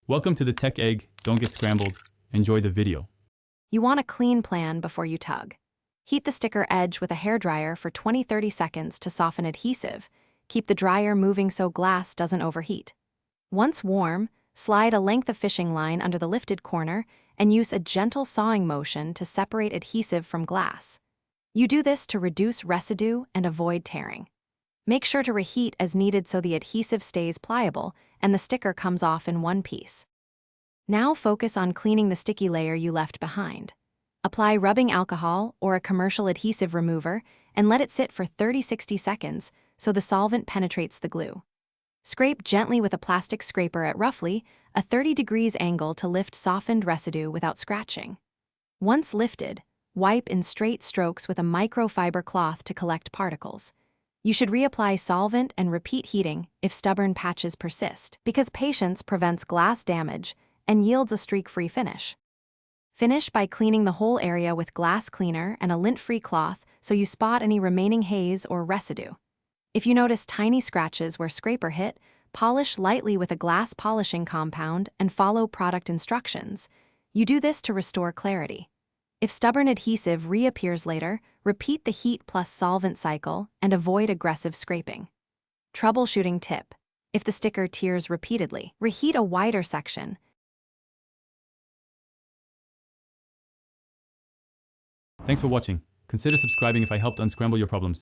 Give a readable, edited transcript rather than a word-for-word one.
Welcome to the Tech Egg. Don't get scrambled. Enjoy the video. You want a clean plan before you tug. Heat the sticker edge with a hairdryer for 20-30 seconds to soften adhesive. Keep the dryer moving so glass doesn't overheat. Once warm, slide a length of fishing line under the lifted corner and use a gentle sawing motion to separate adhesive from glass. You do this to reduce residue and avoid tearing. Make sure to reheat as needed so the adhesive stays pliable and the sticker comes off in one piece. Now focus on cleaning the sticky layer you left behind. Apply rubbing alcohol or a commercial adhesive remover and let it sit for 30-60 seconds so the solvent penetrates the glue. Scrape gently with a plastic scraper at roughly a 30 degrees angle to lift softened residue without scratching. Once lifted, wipe in straight strokes with a microfiber cloth to collect particles. You should reapply solvent and repeat heating if stubborn patches persist, because patience prevents glass damage and yields a streak-free finish. Finish by cleaning the whole area with glass cleaner and a lint-free cloth so you spot any remaining haze or residue. If you notice tiny scratches where scraper hit, polish lightly with a glass polishing compound and follow product instructions. You do this to restore clarity. If stubborn adhesive reappears later, repeat the heat plus solvent cycle and avoid aggressive scraping. Troubleshooting tip: if the sticker tears repeatedly, reheat a wider section. Thanks for watching. Consider subscribing if I helped unscramble your problems.